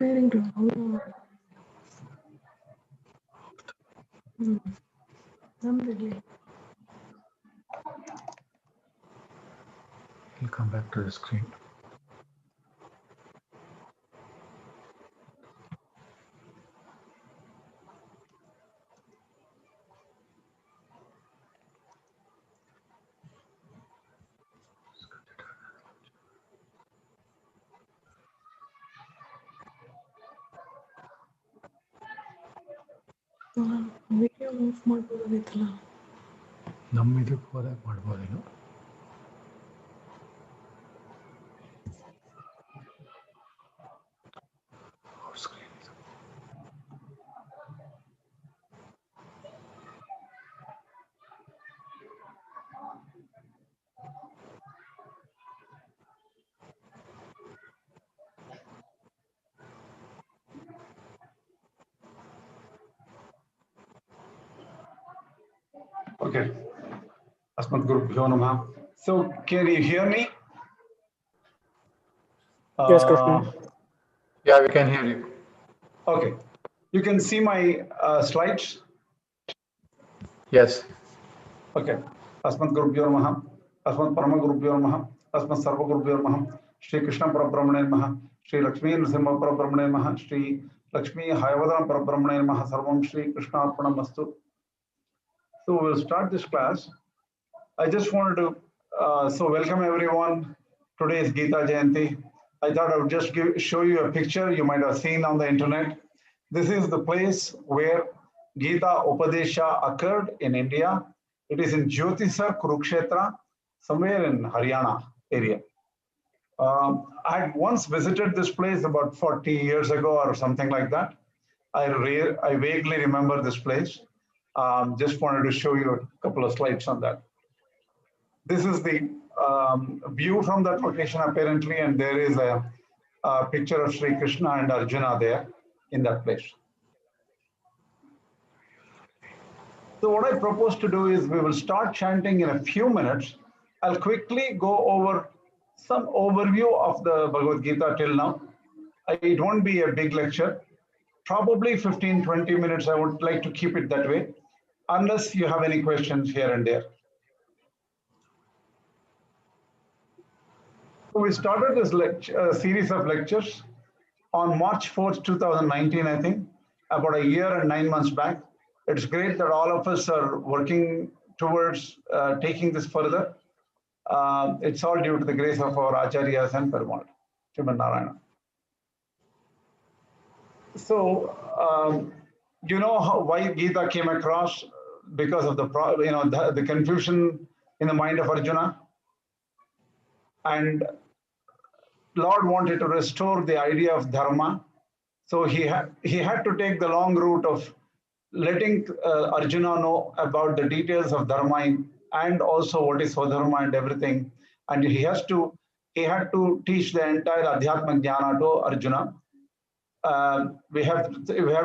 preparing to download. I'm ready. We'll come back to the screen. Video off ಮಾಡ್ಬೋದಾಗಿತ್ತಲ್ಲ. ನಮ್ಮ ಇದಕ್ಕೆ ಹೋದಾಗ ಮಾಡ್ಬೋದೇನೋ. Okay. Asmat Gurubhyo Namaha. So, can you hear me? Yes, Krishna. Yeah, we can hear you. Okay. You can see my slides? Yes. Okay. Asmat Gurubhyo Namaha. Asmat Parama Gurubhyo Namaha. Asmat Sarva Gurubhyo Namaha. Shri Krishna Parabrahmane Namaha. Shri Lakshmi Nrsimha Parabrahmane Namaha. Shri Lakshmi Hayavadana Parabrahmane Namaha. Sarvam Shri Krishna Arpanam Mastu. So we'll start this class. I just wanted to, welcome everyone. Today is Gita Jayanthi. I thought I would just show you a picture you might have seen on the internet. This is the place where Gita Upadesha occurred in India. It is in Jyotisar, Kurukshetra, somewhere in Haryana area. I had once visited this place about 40 years ago or something like that. I vaguely remember this place. Just wanted to show you a couple of slides on that. This is the view from that location apparently, and there is a picture of Sri Krishna and Arjuna there in that place. So what I propose to do is we will start chanting in a few minutes. I'll quickly go over some overview of the Bhagavad Gita till now. It won't be a big lecture. Probably 15-20 minutes. I would like to keep it that way, unless you have any questions here and there. So we started this series of lectures on March 4th, 2019, I think, about a year and 9 months back. It's great that all of us are working towards taking this further. It's all due to the grace of our Acharyas and Perumal, Srimad Narayana. So, you know why Gita came across? Because of the confusion in the mind of Arjuna. And Lord wanted to restore the idea of Dharma. So he had to take the long route of letting Arjuna know about the details of Dharma and also what is Adharma and everything. And he had to teach the entire Adhyatma Jnana to Arjuna. We have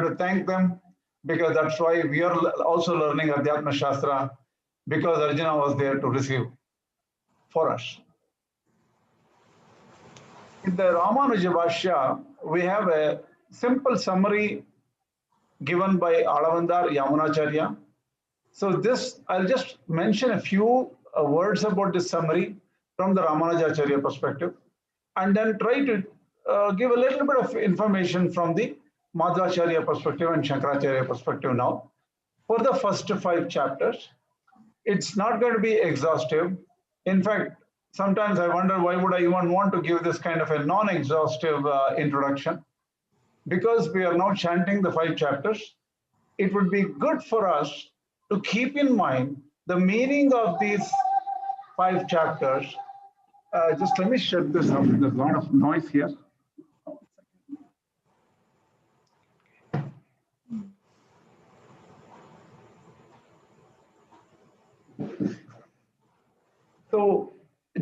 to thank them, because that's why we are also learning Adhyatma Shastra, because Arjuna was there to receive for us. In the Ramanuja Bhashya, we have a simple summary given by Alavandar Yamuna Acharya. So this, I'll just mention a few words about this summary from the Ramanuja Acharya perspective, and then try to give a little bit of information from the Madhva Acharya perspective and Shankara Acharya perspective now. For the first 5 chapters, it's not going to be exhaustive. In fact, sometimes I wonder why would I even want to give this kind of a non-exhaustive introduction. Because we are now chanting the 5 chapters, it would be good for us to keep in mind the meaning of these 5 chapters. Just let me shut this up. There's a lot of noise here. So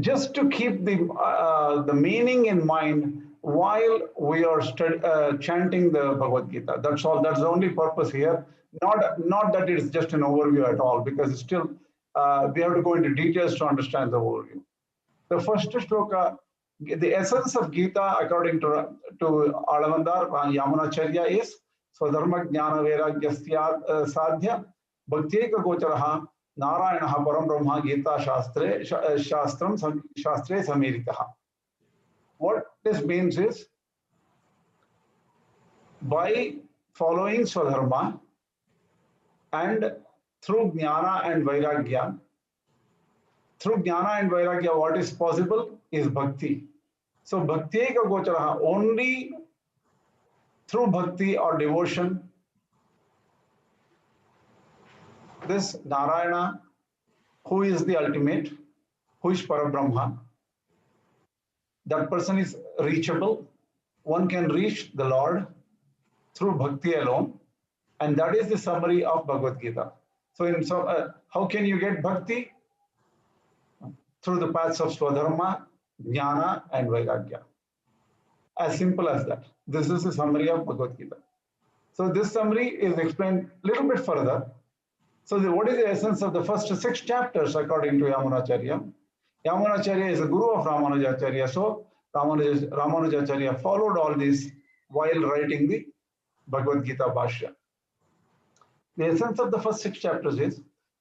just to keep the meaning in mind while we are chanting the Bhagavad Gita. That's all. That's the only purpose here. Not that it's just an overview at all, because it's still we have to go into details to understand the overview. The first shloka The essence of Gita, according to Alavandar Ramanuja Acharya, is Swadharma Jnana Vairagyasya Sadhya Bhaktyeka Gocharaha Narayanaha Parabrahma Gita Shastram Shastre Samiritaha. What this means is, by following Swadharma and through Jnana and Vairagya, what is possible is Bhakti. So Bhaktyeka Gocharaha, only through Bhakti or devotion, this Narayana, who is the ultimate, who is Parabrahma, that person is reachable. One can reach the Lord through Bhakti alone. And that is the summary of Bhagavad Gita. So, how can you get Bhakti? Through the paths of Swadharma, Jnana, and Vairagya. As simple as that. This is the summary of Bhagavad Gita. So this summary is explained a little bit further. So what is the essence of the first 6 chapters according to Ramanuja Acharya? Ramanuja Acharya is a guru of Ramanuja Acharya. So Ramanuja Acharya followed all this while writing the Bhagavad Gita Bhashya. The essence of the first 6 chapters is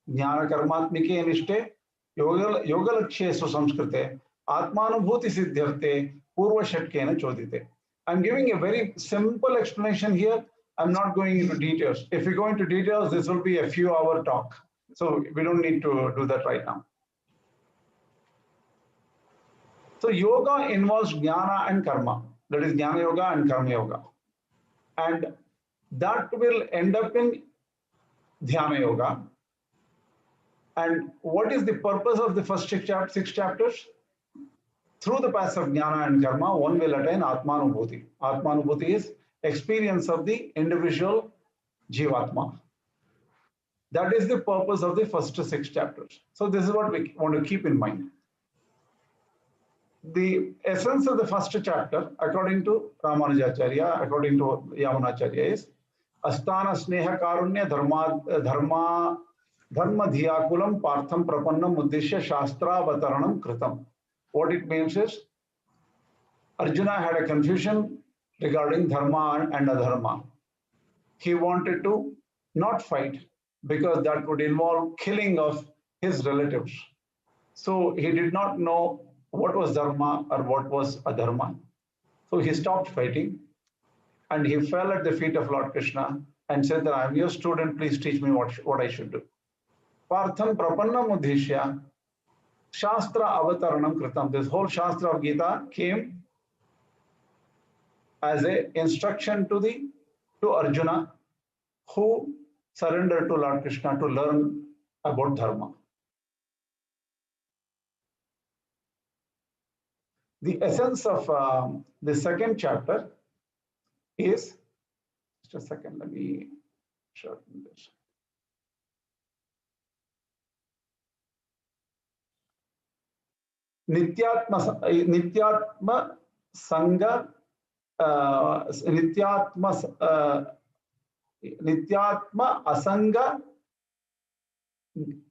Jnana Karmatmike Nishte Yoga Lakshe Susamskrite Atmanubhuti Siddhyarte Purva Shatkena Chodite. I'm giving a very simple explanation here. I'm not going into details. If we go into details, this will be a few hour talk. So we don't need to do that right now. So yoga involves jnana and karma. That is Jnana Yoga and Karma Yoga. And that will end up in Dhyana Yoga. And what is the purpose of the first 6 chapters? Through the paths of Jnana and Karma, one will attain Atmanubhuti. Atmanubhuti is experience of the individual Jivatma. That is the purpose of the first 6 chapters. So this is what we want to keep in mind. The essence of the first chapter, according to Ramanuja Acharya, according to Ramanuja Acharya, is Asthana Sneha Karunya Dharma Dhiyakulam Partham Prapannam Uddishya Shastra Avataranam Kritam. What it means is, Arjuna had a confusion regarding Dharma and Adharma. He wanted to not fight because that would involve killing of his relatives. So he did not know what was Dharma or what was Adharma. So he stopped fighting and he fell at the feet of Lord Krishna and said that I am your student, please teach me what I should do. Partham Prapannam Uddhishya Shastra Avataranam Kritam. This whole Shastra of Gita came as an instruction to Arjuna, who surrendered to Lord Krishna to learn about Dharma. The essence of the second chapter is, just a second, let me shorten this. Nityatma Sangha Nityatma Asanga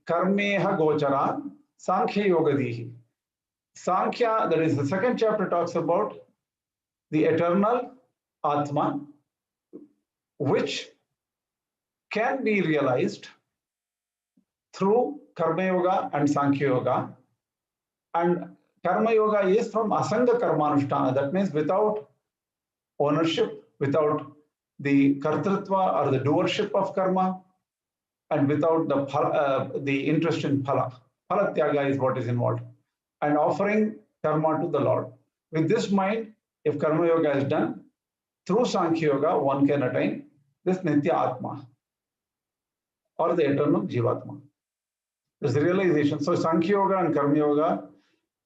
Karmeha Gochara Sankhya Yogadihi. Sankhya, that is the second chapter, talks about the eternal Atma, which can be realized through Karma Yoga and Sankhya Yoga. And Karma Yoga is from Asanga Karmanushtana. That means without ownership, without the kartritva or the doership of karma, and without the interest in phala. Phala tyaga is what is involved. And offering karma to the Lord. With this mind, if Karma Yoga is done, through Sankhya Yoga, one can attain this Nitya Atma or the eternal Jivatma. This realization. So Sankhya Yoga and Karma Yoga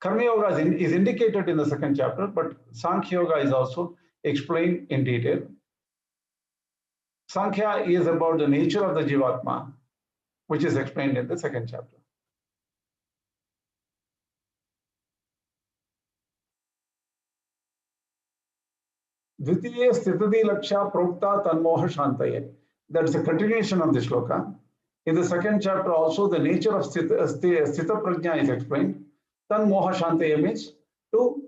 is indicated in the second chapter, but Sankhya Yoga is also explained in detail. Sankhya is about the nature of the Jivatma, which is explained in the second chapter. Dvitiye Sthitadi Laksha Prokta Tanmoha Shantaye. That's a continuation of the shloka. In the second chapter also, the nature of Sthita Prajna is explained. Tanmoha Shantaye means to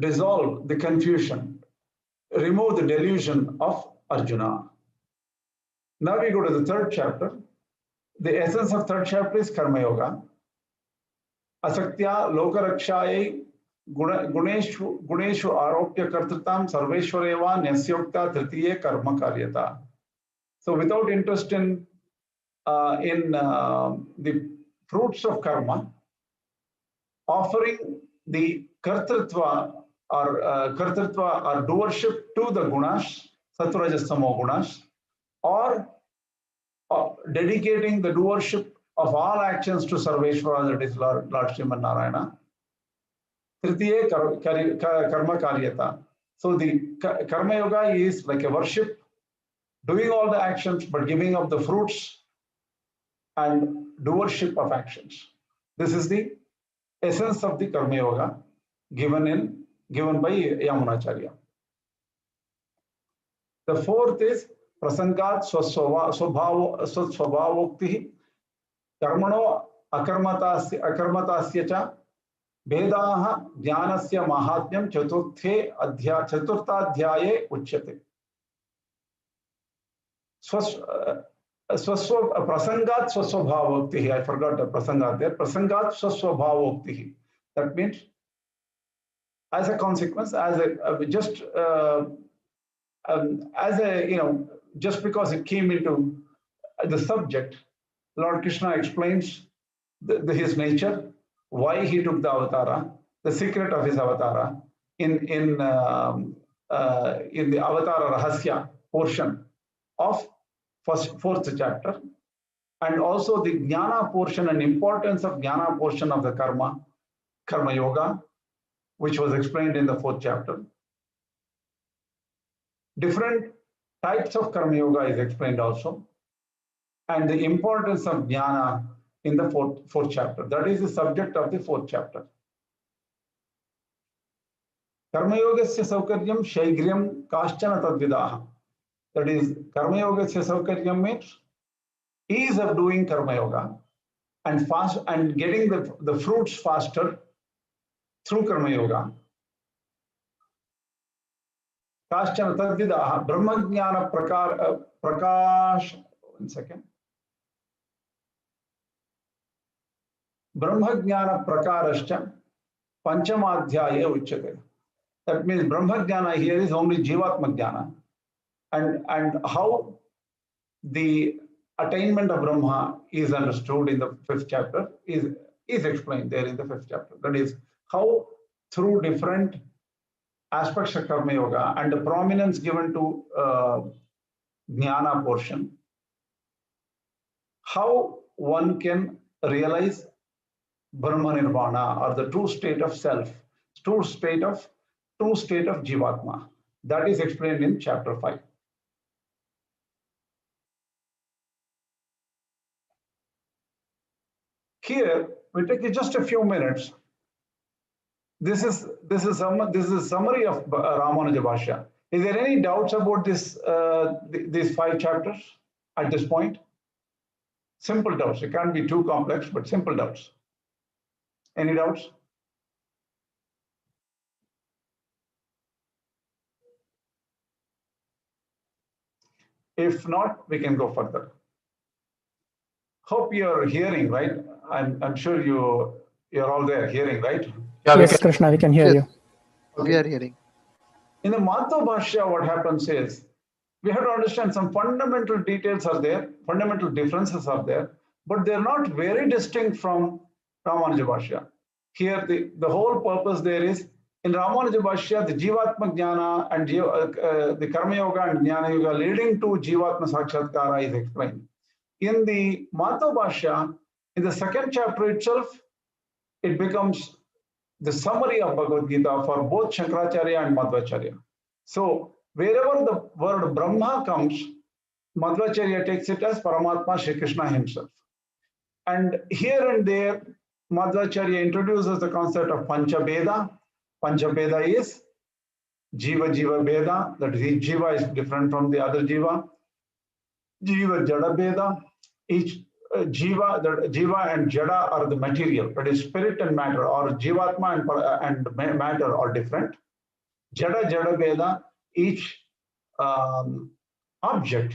dissolve the confusion, remove the delusion of Arjuna. Now we go to the third chapter. The essence of third chapter is Karma Yoga. Asaktya lokarakshaye guneshu aropya kartritam sarveshwareva nyasyokta tritiye karma karyata. So without interest in the fruits of karma, offering the kartritva or doership to the gunas, sattva rajas tamo gunas, or dedicating the doership of all actions to Sarveshwara, that is Lord Sriman Narayana. Tritiye karma karyata. So the karma yoga is like a worship, doing all the actions but giving up the fruits and doership of actions. This is the essence of the karma yoga given by Ramanuja Acharya. The fourth is prasangat swasvabhavokti karmano akarmatasya cha vedaha jnanasya mahatmyam chaturtadhyaye uchyate. Prasangat swasvabhavokti. I forgot the prasangat there. Prasangat swasvabhavokti. That means, as a consequence, just because it came into the subject, Lord Krishna explains his nature, why he took the avatara, the secret of his avatara in the Avatara Rahasya portion of fourth chapter, and also the Jnana portion and importance of Jnana portion of the Karma Yoga, which was explained in the fourth chapter. Different types of Karma Yoga is explained also, and the importance of Jnana in the fourth chapter. That is the subject of the fourth chapter. Karma Yogasya Saukaryam Shaigryam Kaschana Tadvidaha. That is, Karma Yogasya Saukaryam means ease of doing Karma Yoga and getting the fruits faster through Karma Yoga. Kaschana Tadvidaha Brahma Jnana Prakash. 1 second. Brahma Jnana Prakarascha Panchamadhyaye Uchyate. That means Brahma Jnana here is only Jivatma Jnana, and how the attainment of Brahma is understood in the fifth chapter is explained there in the fifth chapter. That is, how through different aspects of Karma Yoga and the prominence given to Jnana portion, how one can realize Brahma Nirvana, or the true state of self, true state of Jivatma. That is explained in chapter 5. Here we take just a few minutes. This is a summary of Ramanuja Bhashya. Is there any doubts about this these 5 chapters at this point? Simple doubts. It can't be too complex, but simple doubts. Any doubts? If not, we can go further. Hope you're hearing, right? I'm sure you're all there hearing, right? Yeah, Yes, Krishna, we can hear you. We are hearing. In the Madhva Bhashya, what happens is, we have to understand some fundamental details are there, fundamental differences are there, but they're not very distinct from Ramanuja Bhashya. Here, the whole purpose there is, in Ramanuja Bhashya, the Jivatma Jnana and the Karma Yoga and Jnana Yoga leading to Jivatma Sakshatkara is explained. In the Madhva Bhashya, in the second chapter itself, it becomes the summary of Bhagavad Gita for both Shankaracharya and Madhva Acharya. So wherever the word Brahma comes, Madhva Acharya takes it as Paramatma Shri Krishna himself. And here and there, Madhva Acharya introduces the concept of Panchabheda. Panchabheda is Jiva Jiva Bheda, that is, Jiva is different from the other Jiva. Jiva Jada Bheda, each Jiva and Jada are the material, that is spirit and matter, or Jivatma and matter are different. Jada Jada Veda, each object,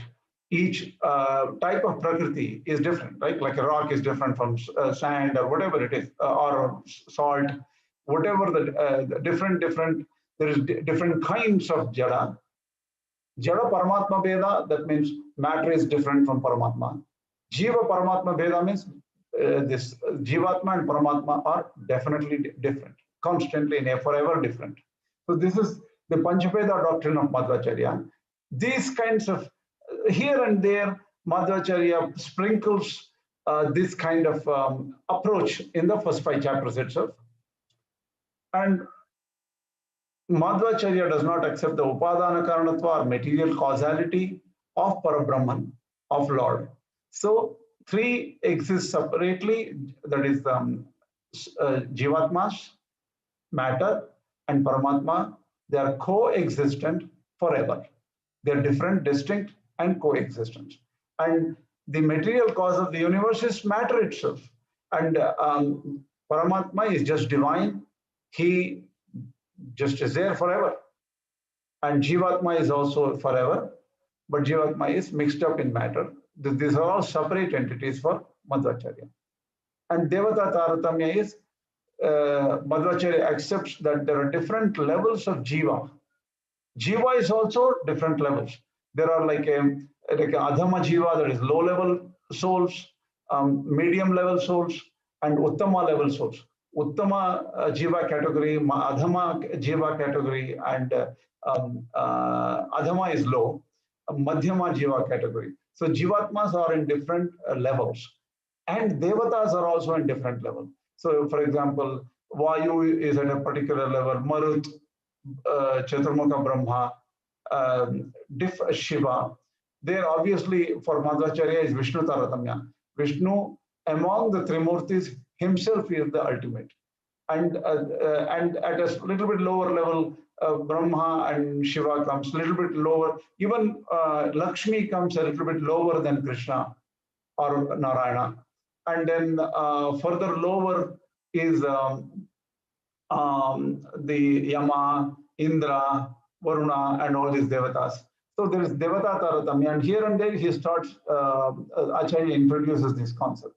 each type of prakriti is different, right? Like a rock is different from sand or whatever it is, or salt, whatever the different, there is different kinds of jada. Jada Paramatma Veda, that means matter is different from Paramatma. Jiva Paramatma Veda means this Jivatma and Paramatma are definitely different, constantly and forever different. So this is the Panchapeda doctrine of Madhva Acharya. These kinds of here and there, Madhva Acharya sprinkles this kind of approach in the first 5 chapters itself. And Madhva Acharya does not accept the Upadana Karanatva or material causality of Parabrahman, of Lord. So 3 exist separately, that is Jivatmas, matter, and Paramatma. They are coexistent forever. They are different, distinct, and coexistent. And the material cause of the universe is matter itself. And Paramatma is just divine. He just is there forever. And Jivatma is also forever, but Jivatma is mixed up in matter. These are all separate entities for Madhva Acharya. And Devata Taratamya is Madhva Acharya accepts that there are different levels of Jiva. Jiva is also different levels. There are like a Adharma Jiva, that is low level souls, medium level souls, and Uttama level souls. Uttama Jiva category, Adharma Jiva category, and Adharma is low, Madhyama Jiva category. So Jivatmas are in different levels, and Devatas are also in different levels. So for example, Vayu is at a particular level, Marut, Chaturmukha Brahma, Shiva. There obviously for Madhva Acharya is Vishnu Taratamya. Vishnu among the Trimurtis himself is the ultimate. And at a little bit lower level, Brahma and Shiva comes a little bit lower. Even Lakshmi comes a little bit lower than Krishna or Narayana. And then further lower is the Yama, Indra, Varuna, and all these devatas. So there is Devata Taratamya, and here and there he starts, Acharya introduces this concept.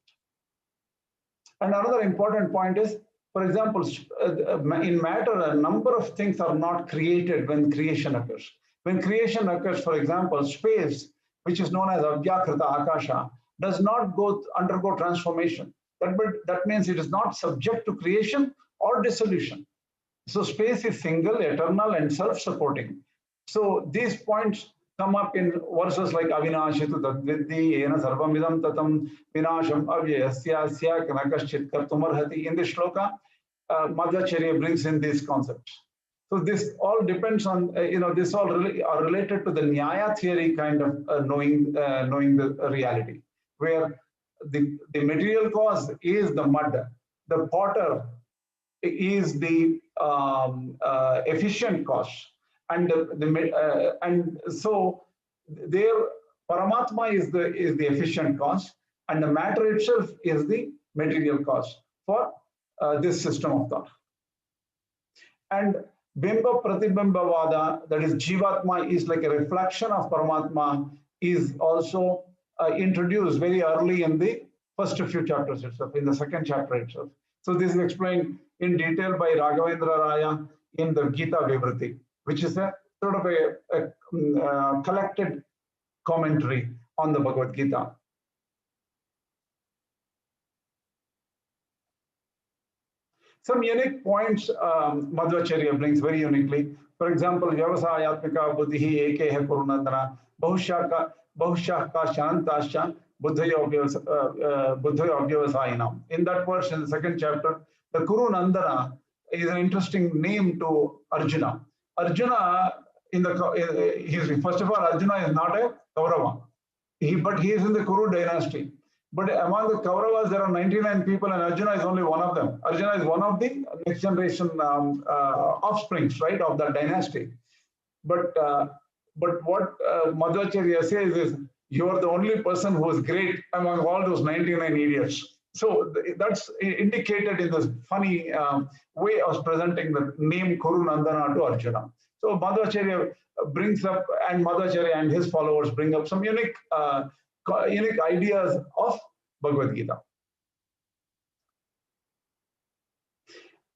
And another important point is, for example, in matter, a number of things are not created when creation occurs. When creation occurs, for example, space, which is known as Avyakrita Akasha, does not undergo transformation. That means it is not subject to creation or dissolution. So space is single, eternal, and self-supporting. So these points come up in verses like Avinashitu Tadvidhi, Ena Sarvamidam Tatam, Vinasham Avyasya Sya Kanakaschit Kartumarhati. In this shloka, Madhva Acharya brings in these concepts. So this all depends on, this all are related to the Nyaya theory kind of knowing the reality, where the material cause is the mud, the potter is the efficient cause, and and so there Paramatma is the efficient cause, and the matter itself is the material cause for this system of thought. And Bimba Pratibimba Vada, that is Jivatma is like a reflection of Paramatma, is also introduced very early in the first few chapters itself, in the second chapter itself. So this is explained in detail by Raghavendra Raya in the Gita Vivriti, which is a sort of a collected commentary on the Bhagavad Gita. Some unique points Madhva Acharya brings very uniquely. For example, Vyavasayatmika buddhi ekeha kurunandana bahushya ka shantasya buddhayo avyavasayinam. In that verse, in the second chapter, the Kurunandana is an interesting name to Arjuna. Arjuna, first of all, Arjuna is not a Kaurava, but he is in the Kuru dynasty. But among the Kauravas, there are 99 people, and Arjuna is only one of them. Arjuna is one of the next generation offsprings, right, of that dynasty. But what Madhva Acharya says is, you are the only person who is great among all those 99 idiots. So that's indicated in this funny way of presenting the name Kuru Nandana to Arjuna. So Madhva Acharya brings up, and Madhva Acharya and his followers bring up some unique ideas of Bhagavad Gita.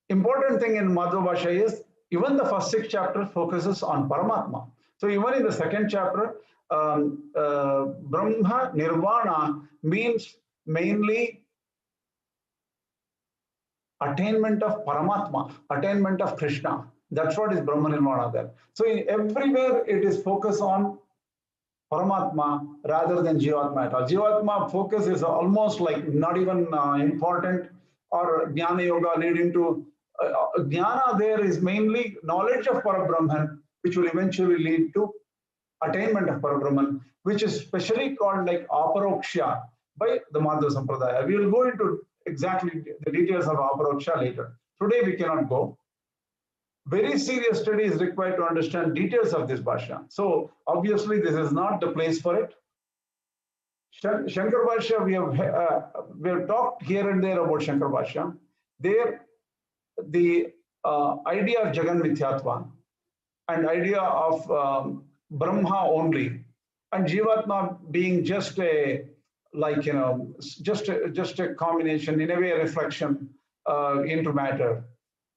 Important thing in Madhva Bhashya is even the first 6 chapters focuses on Paramatma. So even in the second chapter, Brahma Nirvana means mainly attainment of Paramatma, attainment of Krishna. That's what is Brahma Nirvana there. So everywhere it is focused on Paramatma rather than Jivatma at all. Jivatma focus is almost like not even important, or Jnana Yoga leading to Jnana there is mainly knowledge of Parabrahman, which will eventually lead to attainment of Parabrahman, which is specially called like Aparoksha by the Madhva Sampradaya. We will go into exactly the details of Aparoksha later. Today we cannot go. Very serious study is required to understand details of this Bhashya. So obviously this is not the place for it. Shankara Bhashya, we have talked here and there about Shankara Bhashya. There, the idea of Jagan Mithyatva and idea of Brahma only, and Jivatma being just a, like, you know, just a combination, in a way, a reflection into matter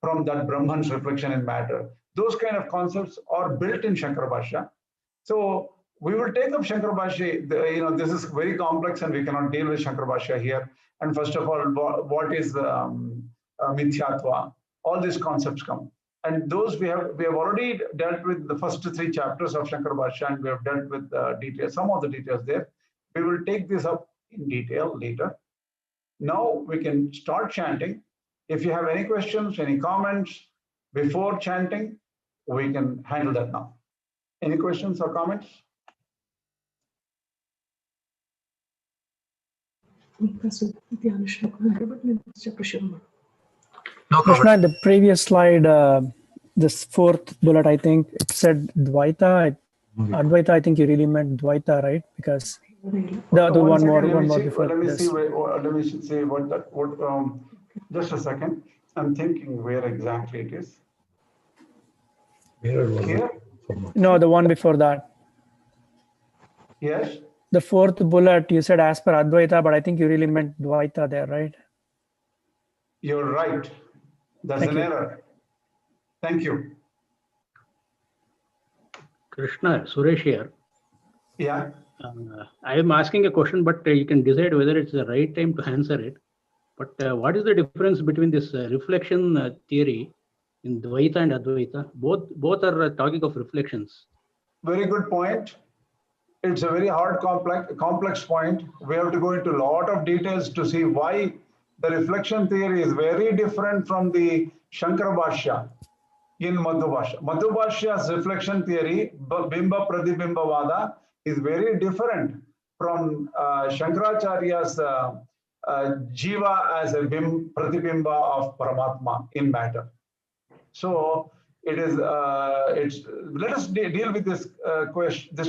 from that Brahman's reflection in matter. Those kind of concepts are built in Shankara Bhashya. So we will take up Shankara Bhashya. This is very complex and we cannot deal with Shankara Bhashya here. And first of all, what is Mithyatva? All these concepts come. And those we have already dealt with the first 3 chapters of Shankara Bhashya, and we have dealt with details, some of the details there. We will take this up in detail later. Now we can start chanting. If you have any questions, any comments before chanting, we can handle that now. Any questions or comments? No Krishna, comment. the previous slide, this 4th bullet, I think it said Dvaita. Advaita, I think you really meant Dvaita, right? Because the one more before. Let me this. see what that. Just a second. I'm thinking where exactly it is. Mirror was Here? No, the one before that. Yes. The 4th bullet, you said as per Advaita, but I think you really meant Dvaita there, right? You're right. That's Thank an you. error. Thank you. Krishna, Suresh here. Yeah. I am asking a question, but you can decide whether it's the right time to answer it. But what is the difference between this reflection theory in Dvaita and Advaita? Both are talking of reflections. Very good point. It's a very hard, complex point. We have to go into a lot of details to see why the reflection theory is very different from the Shankara Bhashya in Madhva Bhashya. Madhva Bhashya's reflection theory, Bimba Pradibimba Vada, is very different from Shankara Acharya's Jiva as a Pratibimba of Paramatma in matter. So it is. Let us deal with this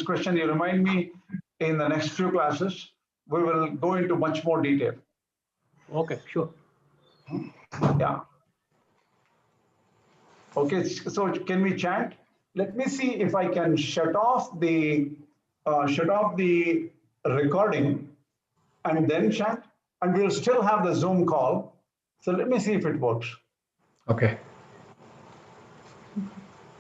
question. You remind me in the next few classes. We will go into much more detail. Okay, sure. Yeah. Okay. So can we chant? Let me see if I can shut off the recording and then chant, and we'll still have the Zoom call. So let me see if it works. Okay.